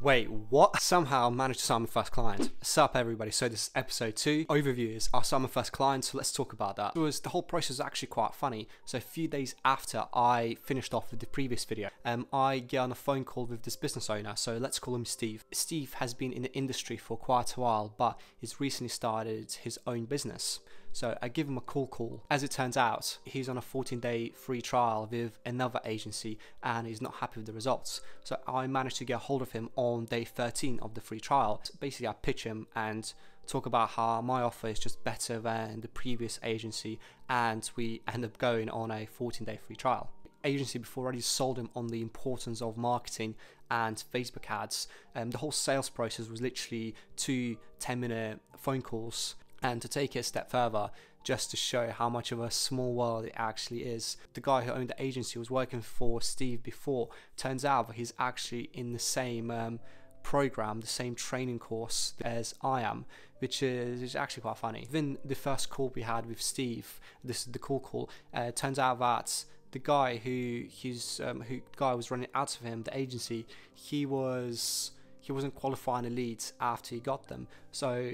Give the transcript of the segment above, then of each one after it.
Wait, what? Somehow managed to sign my first client. Sup everybody, so this is episode 2. Overview is I signed my first client, so let's talk about that. The whole process was actually quite funny. So a few days after I finished off with the previous video, I get on a phone call with this business owner, so let's call him Steve. Steve has been in the industry for quite a while, but he's recently started his own business. So I give him a call. As it turns out, he's on a 14-day free trial with another agency and he's not happy with the results. So I managed to get a hold of him on day 13 of the free trial. So basically I pitch him and talk about how my offer is just better than the previous agency, and we end up going on a 14-day free trial. Agency before already sold him on the importance of marketing and Facebook ads. The whole sales process was literally 2 10-minute phone calls. And to take it a step further, just to show how much of a small world it actually is, the guy who owned the agency was working for Steve before. Turns out that he's actually in the same program, the same training course as I am, which is actually quite funny. Even the first call we had with Steve, this is the call, turns out that the guy who was running ads for him, the agency, he wasn't qualifying the leads after he got them. So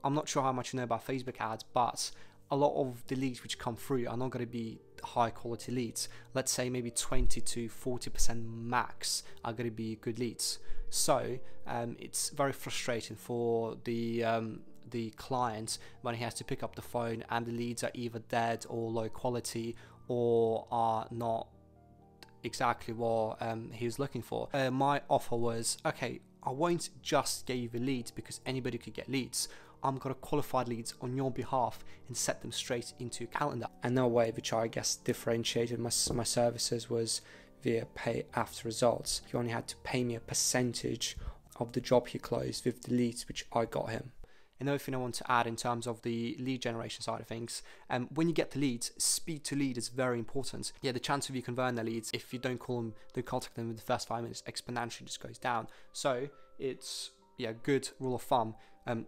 I'm not sure how much you know about Facebook ads, but a lot of the leads which come through are not going to be high quality leads. Let's say maybe 20 to 40% max are going to be good leads. So it's very frustrating for the client when he has to pick up the phone and the leads are either dead or low quality or are not exactly what he was looking for. My offer was, okay, I won't just give you the leads because anybody could get leads. I'm going to qualify leads on your behalf and set them straight into your calendar. Another way which I guess differentiated my services was via pay after results. He only had to pay me a percentage of the job he closed with the leads which I got him. Another thing I want to add in terms of the lead generation side of things, when you get the leads, speed to lead is very important. Yeah, the chance of you converting their leads, if you don't contact them in the first 5 minutes, exponentially just goes down. So it's good rule of thumb.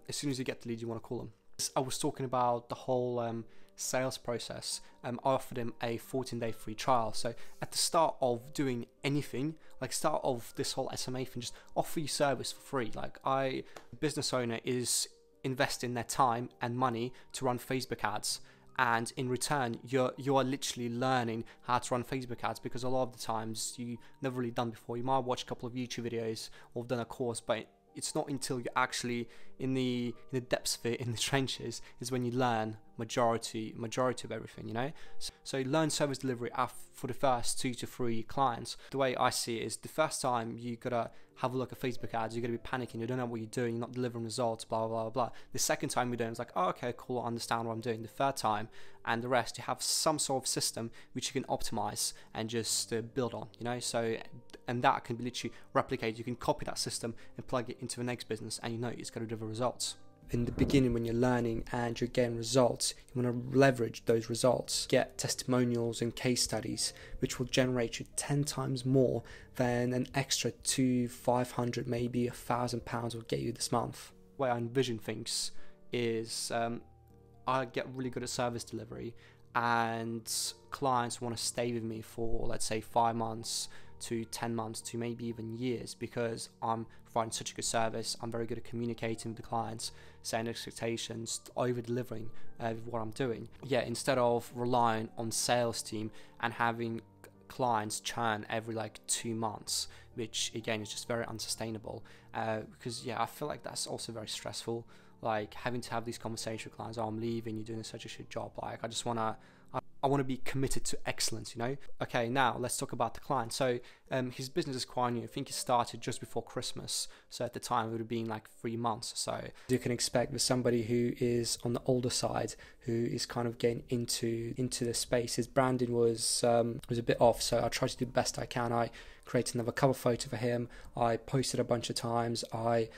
As soon as you get the lead, you want to call them. I was talking about the whole sales process. I offered him a 14-day free trial. So at the start of doing anything, like start of this whole SMA thing, just offer your service for free. Like business owner is investing their time and money to run Facebook ads, and in return you are literally learning how to run Facebook ads, because a lot of the times you never really done before. You might watch a couple of YouTube videos or done a course, but it's not until you're actually in the depths of it, in the trenches, is when you learn majority of everything, you know. So learn service delivery for the first 2 to 3 clients. The way I see it is, the first time you gotta have a look at Facebook ads, you're gonna be panicking, you don't know what you're doing, you're not delivering results, blah blah blah. The second time you're doing, it's like, oh, okay, cool, I understand what I'm doing. The third time and the rest, you have some sort of system which you can optimize and just build on, you know. So, and that can be literally replicated. You can copy that system and plug it into the next business, and you know it's going to deliver results. In the beginning, when you're learning and you're getting results, you want to leverage those results, get testimonials and case studies, which will generate you 10 times more than an extra 500, maybe £1,000 will get you this month. The way I envision things is I get really good at service delivery, and clients want to stay with me for, let's say, 5 months to 10 months to maybe even years, because I'm providing such a good service. I'm very good at communicating with the clients, setting expectations, over delivering with what I'm doing. Yeah, instead of relying on sales team and having clients churn every like 2 months, which again is just very unsustainable, because I feel like that's also very stressful, like having to have these conversations with clients. Oh, I'm leaving, you're doing such a shit job. Like I want to be committed to excellence, you know. Okay, now let's talk about the client. So his business is quite new. I think he started just before Christmas, so at the time it would have been like 3 months or so. You can expect with somebody who is on the older side, who is kind of getting into the space, his branding was a bit off, so I tried to do the best I can. I created another cover photo for him, I posted a bunch of times, I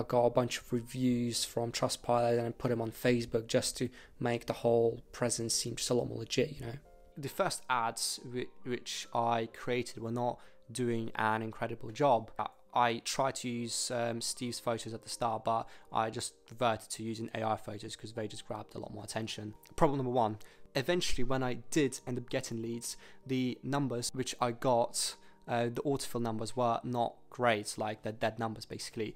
got a bunch of reviews from Trustpilot and I put them on Facebook just to make the whole presence seem just a lot more legit, you know. The first ads which I created were not doing an incredible job. I tried to use Steve's photos at the start, but I just reverted to using AI photos because they just grabbed a lot more attention. Problem number 1, eventually when I did end up getting leads, the numbers which I got the autofill numbers were not great, like they're dead numbers basically.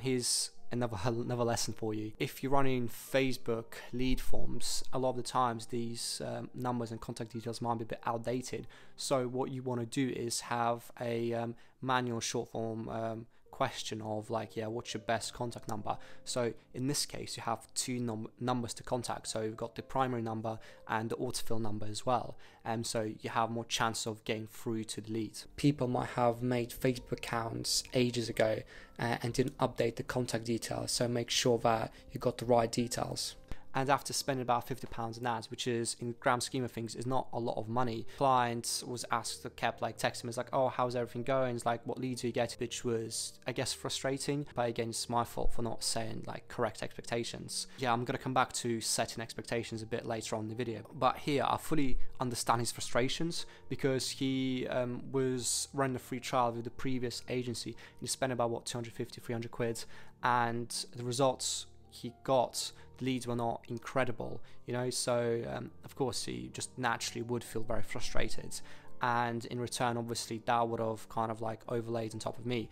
Here's another lesson for you. If you're running Facebook lead forms, a lot of the times these numbers and contact details might be a bit outdated. So what you want to do is have a manual short form question of like, yeah, what's your best contact number? So in this case, you have two numbers to contact. So you've got the primary number and the autofill number as well. And so you have more chance of getting through to the lead. People might have made Facebook accounts ages ago and didn't update the contact details. So make sure that you got the right details. And after spending about £50 in ads, which is in the grand scheme of things is not a lot of money, client was asked, kept like texting me, it's like, oh, how's everything going? It's like, what leads are you getting? Which was, I guess, frustrating. But again, it's my fault for not saying like correct expectations. Yeah, I'm gonna come back to setting expectations a bit later on in the video. But here, I fully understand his frustrations because he was running a free trial with the previous agency. And he spent about what 250, 300 quid, and the results he got, the leads were not incredible, you know, so of course he just naturally would feel very frustrated, and in return obviously that would have kind of like overlaid on top of me,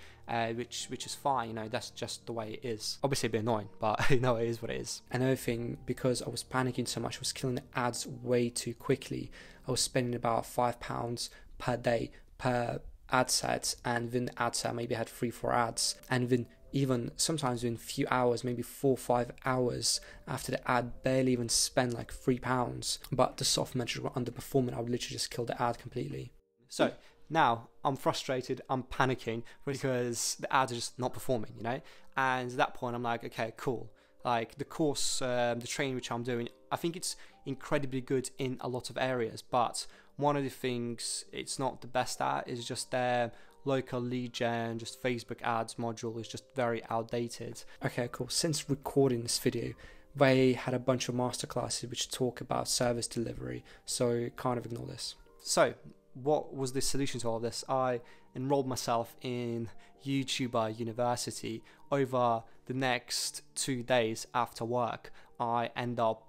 which is fine, you know, that's just the way it is. Obviously it'd be annoying, but you know, it is what it is. Another thing, because I was panicking so much, I was killing the ads way too quickly. I was spending about £5 per day per ad set, and within the ad set maybe I had 3-4 ads, and within even sometimes in a few hours, maybe 4 or 5 hours after the ad, barely even spend like £3, but the soft metrics were underperforming. I would literally just kill the ad completely. So now I'm frustrated, I'm panicking because the ads are just not performing, you know, and at that point I'm like, okay, cool, like the course, the training which I'm doing, I think it's incredibly good in a lot of areas, but one of the things it's not the best at is just their local lead gen, just Facebook ads module is just very outdated. Okay, cool. Since recording this video, they had a bunch of masterclasses which talk about service delivery, so kind of ignore this. So what was the solution to all of this? I enrolled myself in YouTuber University. Over the next 2 days after work, I end up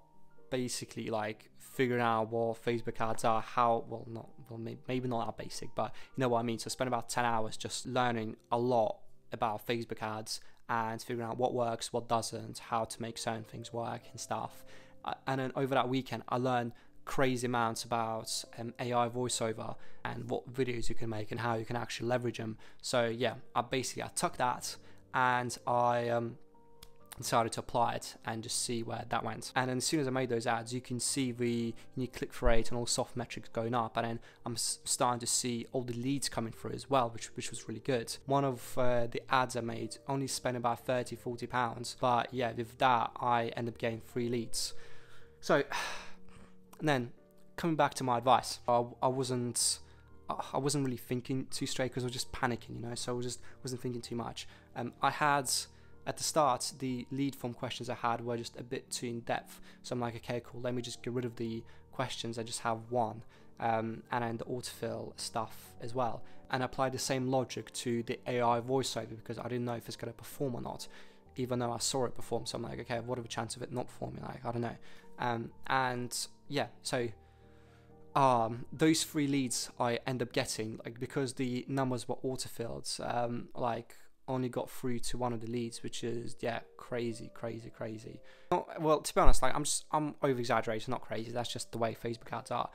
basically like figuring out what Facebook ads are, maybe not that basic, but you know what I mean. So I spent about 10 hours just learning a lot about Facebook ads and figuring out what works, what doesn't, how to make certain things work and stuff. And then over that weekend, I learned crazy amounts about AI voiceover and what videos you can make and how you can actually leverage them. So yeah, I took that and I decided to apply it and just see where that went. And then as soon as I made those ads, you can see the unique click-through rate and all soft metrics going up, and then I'm starting to see all the leads coming through as well, which was really good. One of the ads I made only spent about £30-40, but yeah, with that I ended up getting 3 leads. So and then coming back to my advice, I wasn't really thinking too straight because I was just panicking, you know, so I wasn't thinking too much. I had, at the start, the lead form questions I had were just a bit too in depth. So I'm like, okay, cool, let me just get rid of the questions. I just have one, and then the autofill stuff as well. And apply the same logic to the AI voiceover because I didn't know if it's going to perform or not, even though I saw it perform. So I'm like, okay, what are the chances of it not performing? Like, I don't know. And yeah, so those 3 leads I end up getting, like, because the numbers were autofilled, like only got through to one of the leads, which is, yeah, crazy. Well, to be honest, like I'm over exaggerating, not crazy, that's just the way Facebook ads are.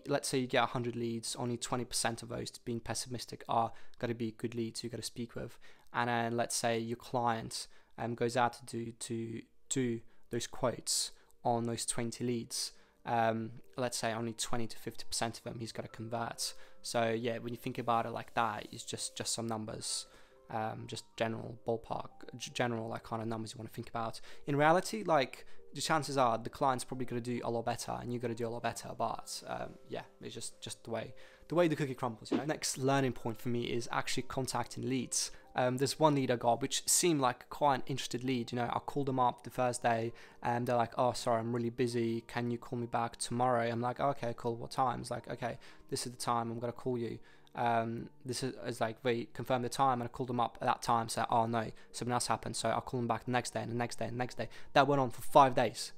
Let's say you get 100 leads, only 20% of those, being pessimistic, are going to be good leads you got to speak with. And then let's say your client goes out to do those quotes on those 20 leads. Let's say only 20 to 50% of them he's got to convert. So yeah, when you think about it like that, it's just some numbers. Just general ballpark, general like kind of numbers you want to think about. In reality, like the chances are the client's probably going to do a lot better and you're going to do a lot better, but yeah, it's just the way the cookie crumbles, you know. Next learning point for me is actually contacting leads. There's one lead I got which seemed like quite an interested lead, you know. I called them up the first day and they're like, oh sorry, I'm really busy, can you call me back tomorrow? I'm like, okay, cool, what time? It's like, okay, this is the time I'm going to call you. This is like, they confirmed the time and I called them up at that time, said, oh no, something else happened, so I'll call them back the next day and the next day and the next day. That went on for 5 days,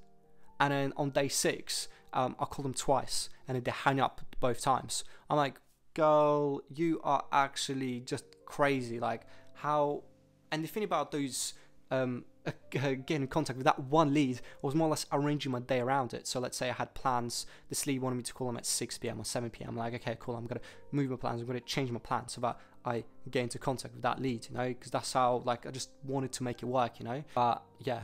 and then on day 6 I called them twice and then they hang up both times. I'm like, girl, you are actually just crazy. Like how, and the thing about those, getting in contact with that one lead was more or less arranging my day around it. So let's say I had plans, this lead wanted me to call him at 6 p.m. or 7 p.m. I'm like, okay, cool, I'm going to move my plans, I'm going to change my plans so that I get into contact with that lead, you know, because that's how, like, I just wanted to make it work, you know. But yeah,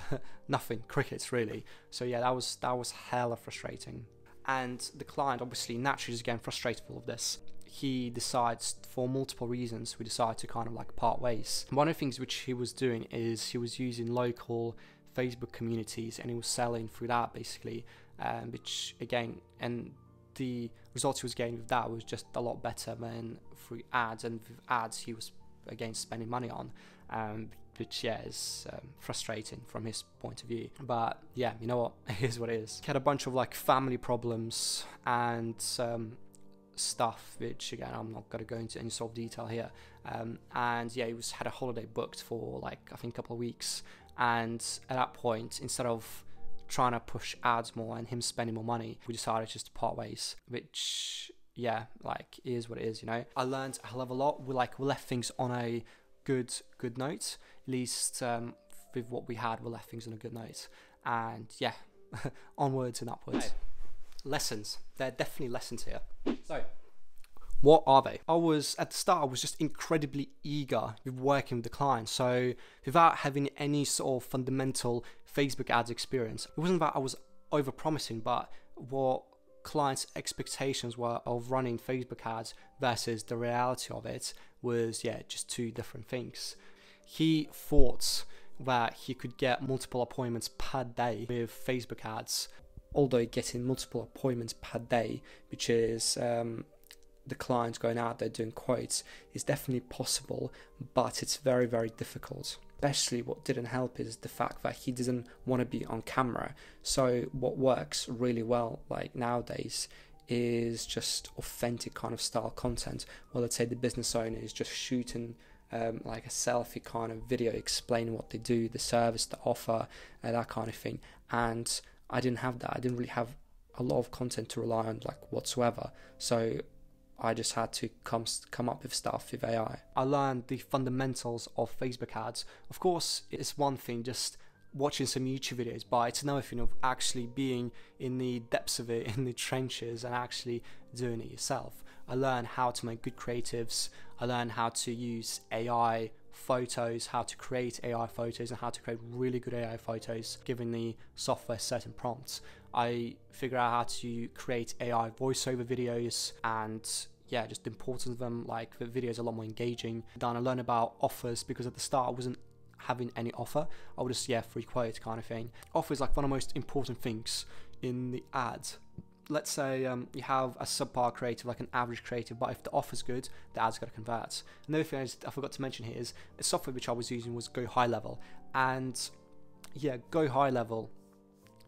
nothing, crickets really. So yeah, that was hella frustrating. And the client obviously naturally is getting frustrated with all of this. He decides, for multiple reasons, we decide to kind of like part ways. One of the things which he was doing is he was using local Facebook communities and he was selling through that basically, which again, and the results he was getting with that was just a lot better than through ads, and with ads he was again spending money on, which yeah is frustrating from his point of view. But yeah, you know what, it is what it is. He had a bunch of like family problems and stuff, which again I'm not going to go into any sort of detail here, and yeah, he had a holiday booked for like I think a couple of weeks, and at that point, instead of trying to push ads more and him spending more money, we decided just to part ways, which yeah, like is what it is, you know. I learned a hell of a lot. We left things on a good note, at least with what we had, we left things on a good note, and yeah, onwards and upwards. Hey. Lessons, there are definitely lessons here. So what are they? At the start I was just incredibly eager with working with the client, so without having any sort of fundamental Facebook ads experience, it wasn't that I was over promising, but what clients' expectations were of running Facebook ads versus the reality of it was yeah, just two different things. He thought that he could get multiple appointments per day with Facebook ads, although getting multiple appointments per day, which is the clients going out there doing quotes, is definitely possible, but it's very, very difficult. Especially what didn't help is the fact that he doesn't want to be on camera. So what works really well like nowadays is just authentic kind of style content. Well, let's say the business owner is just shooting like a selfie kind of video explaining what they do, the service, the offer, that kind of thing. And I didn't have that. I didn't really have a lot of content to rely on like whatsoever. So I just had to come up with stuff with AI. I learned the fundamentals of Facebook ads. Of course, it's one thing just watching some YouTube videos, but it's another thing of actually being in the depths of it, in the trenches, and actually doing it yourself. I learned how to make good creatives. I learned how to use AI photos, how to create AI photos, and how to create really good AI photos given the software certain prompts. I figured out how to create AI voiceover videos, and yeah, just the importance of them, like the videos are a lot more engaging. Then I learned about offers, because at the start I wasn't having any offer. I would just, yeah, free quote kind of thing. Offer is like one of the most important things in the ads. Let's say you have a subpar creative, like an average creative, but if the offer's good, the ad's got to convert. Another thing I forgot to mention here is the software which I was using was Go High Level, and yeah, Go High Level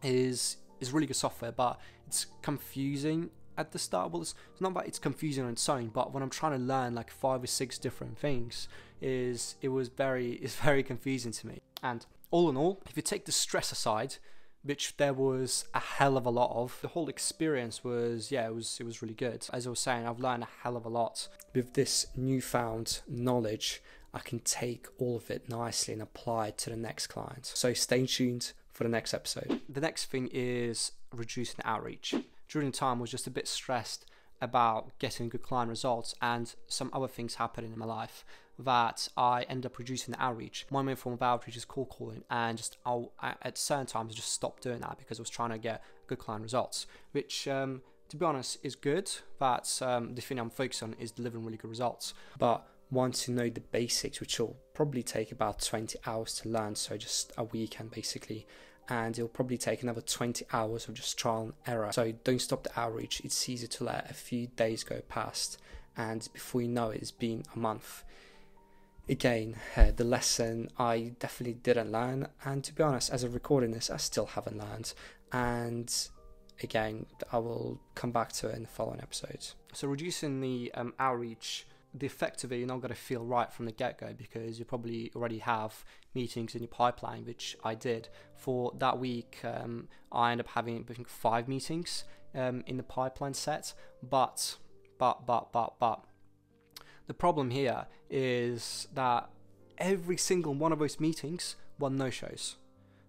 is really good software, but it's confusing at the start. Well, it's not that it's confusing on its own, but when I'm trying to learn like 5 or 6 different things, it's very confusing to me. And all in all, if you take the stress aside, which there was a hell of a lot of, the whole experience was, yeah, it was really good. As I was saying, I've learned a hell of a lot. With this newfound knowledge, I can take all of it nicely and apply it to the next client. So stay tuned for the next episode. The next thing is reducing outreach. During the time I was just a bit stressed about getting good client results, and some other things happening in my life that I end up reducing the outreach. My main form of outreach is cold calling, and just at certain times I just stopped doing that because I was trying to get good client results, which to be honest is good. But the thing I'm focused on is delivering really good results. But once you know the basics, which will probably take about 20 hours to learn, so just a weekend basically, and it'll probably take another 20 hours of just trial and error. So don't stop the outreach. It's easy to let a few days go past, and before you know it, it's been a month. Again, the lesson I definitely didn't learn, and to be honest, as of recording this, I still haven't learned. And again, I will come back to it in the following episodes. So reducing the outreach, the effect of it, you're not going to feel right from the get-go, because you probably already have meetings in your pipeline, which I did. For that week, I ended up having, I think, 5 meetings in the pipeline set, but The problem here is that every single one of those meetings were no-shows,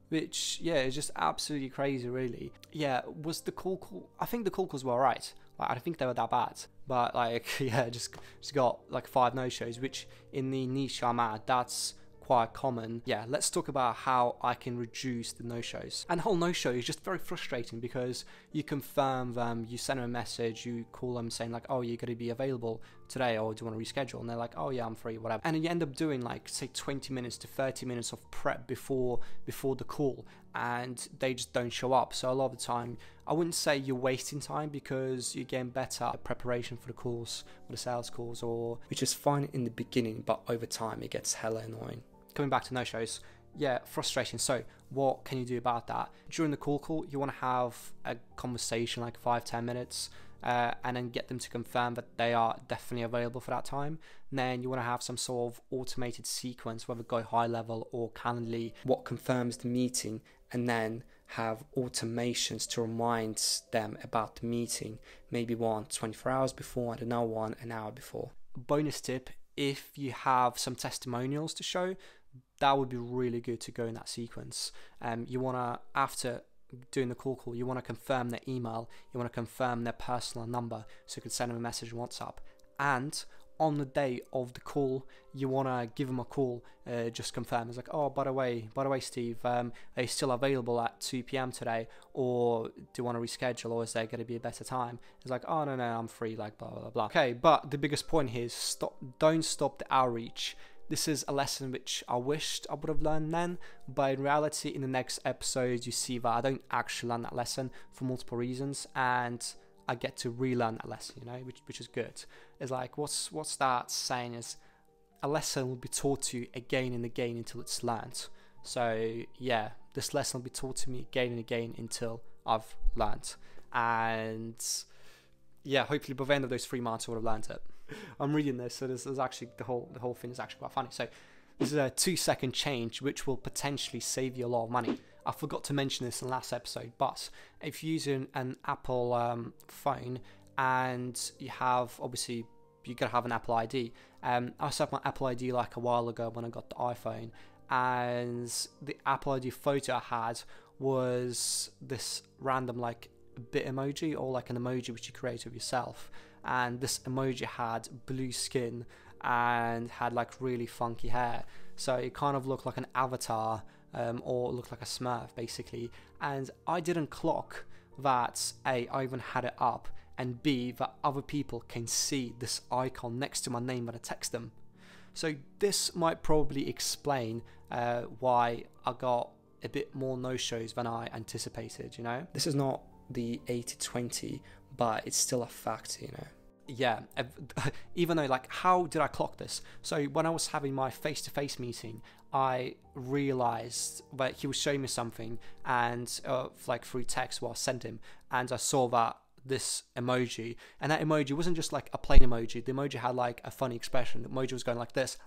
which, yeah, is just absolutely crazy, really. Yeah, was the call? I think the call calls were alright. Like, I don't think they were that bad, but like, yeah, just got like 5 no-shows, which in the niche I'm at, that's quite common. Yeah, let's talk about how I can reduce the no-shows. And the whole no-show is just very frustrating because you confirm them, you send them a message, you call them saying like, oh, you're going to be available today, or do you want to reschedule? And they're like, oh yeah, I'm free, whatever. And you end up doing like, say, 20 minutes to 30 minutes of prep before the call, and they just don't show up. So a lot of the time, I wouldn't say you're wasting time, because you're getting better at preparation for the calls, or the sales calls, or which is fine in the beginning, but over time it gets hella annoying. Coming back to no-shows, yeah, frustration. So what can you do about that? During the call, you want to have a conversation like 5-10 minutes, and then get them to confirm that they are definitely available for that time. And then you want to have some sort of automated sequence, whether go high level or Calendly, what confirms the meeting, and then have automations to remind them about the meeting, maybe one 24 hours before and another one an hour before. Bonus tip, if you have some testimonials to show, that would be really good to go in that sequence. You want to, after doing the call, you want to confirm their email, you want to confirm their personal number, so you can send them a message on WhatsApp. And on the day of the call, you want to give them a call, just confirm. It's like, oh, by the way, Steve, are you still available at 2 p.m. today, or do you want to reschedule, or is there going to be a better time? It's like, oh, no, I'm free, like blah, blah, blah. Okay, but the biggest point here is don't stop the outreach. This is a lesson which I wished I would have learned then, but in reality, in the next episode, you see that I don't actually learn that lesson for multiple reasons, and I get to relearn that lesson, you know, which is good. It's like, what's that saying is, a lesson will be taught to you again and again until it's learned. So yeah, this lesson will be taught to me again and again until I've learned. And yeah, hopefully by the end of those 3 months I would have learned it. I'm reading this, so this is actually the whole thing is actually quite funny. So this is a 2-second change which will potentially save you a lot of money. I forgot to mention this in the last episode, but if you're using an Apple phone and you have, obviously, you gotta have an Apple ID. I set up my Apple ID like a while ago when I got the iPhone, and the Apple ID photo I had was this random like bit emoji, or like an emoji which you create of yourself. And this emoji had blue skin and had like really funky hair, so it kind of looked like an avatar, or looked like a Smurf basically. And I didn't clock that A, I even had it up, and B, that other people can see this icon next to my name when I text them. So this might probably explain why I got a bit more no-shows than I anticipated, you know? This is not the 80-20, but it's still a fact, you know? Yeah, even though, like, how did I clock this? So when I was having my face-to-face meeting, I realized that he was showing me something, and like through text what I sent him, and I saw that this emoji, and that emoji wasn't just like a plain emoji. The emoji had like a funny expression. The emoji was going like this,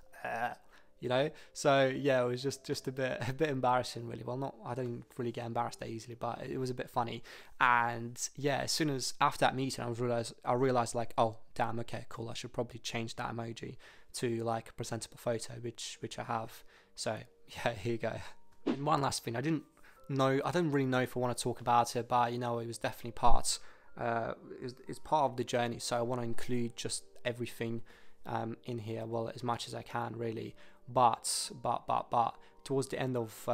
you know. So yeah, it was just a bit embarrassing, really. Well, I don't really get embarrassed that easily, but it was a bit funny. And yeah, as soon as after that meeting, I realized like, oh damn, okay, cool, I should probably change that emoji to like a presentable photo, which I have. So yeah, here you go. And one last thing, I don't really know if I want to talk about it, but you know, it was definitely part. It's part of the journey, so I want to include just everything in here, well, as much as I can, really. But towards the end of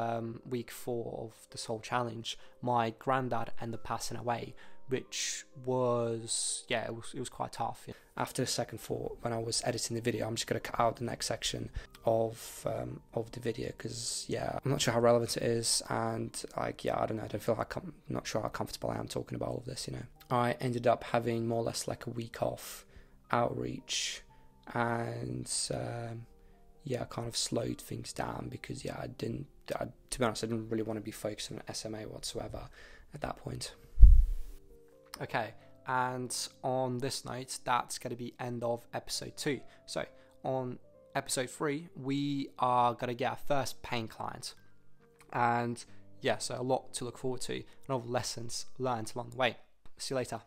week 4 of this whole challenge, my granddad ended up passing away, which was, yeah, it was quite tough. After the second thought, when I was editing the video, I'm just going to cut out the next section of the video, because yeah, I'm not sure how relevant it is, and like, yeah, I don't know, I don't feel like I'm not sure how comfortable I am talking about all of this, you know. I ended up having more or less like a week off outreach, and yeah, I kind of slowed things down, because yeah, to be honest, I didn't really want to be focused on SMA whatsoever at that point. Okay, and on this note, that's going to be end of episode 2. So on episode 3, we are going to get our first paying client, and yeah, so a lot to look forward to, and all the lessons learned along the way. See you later.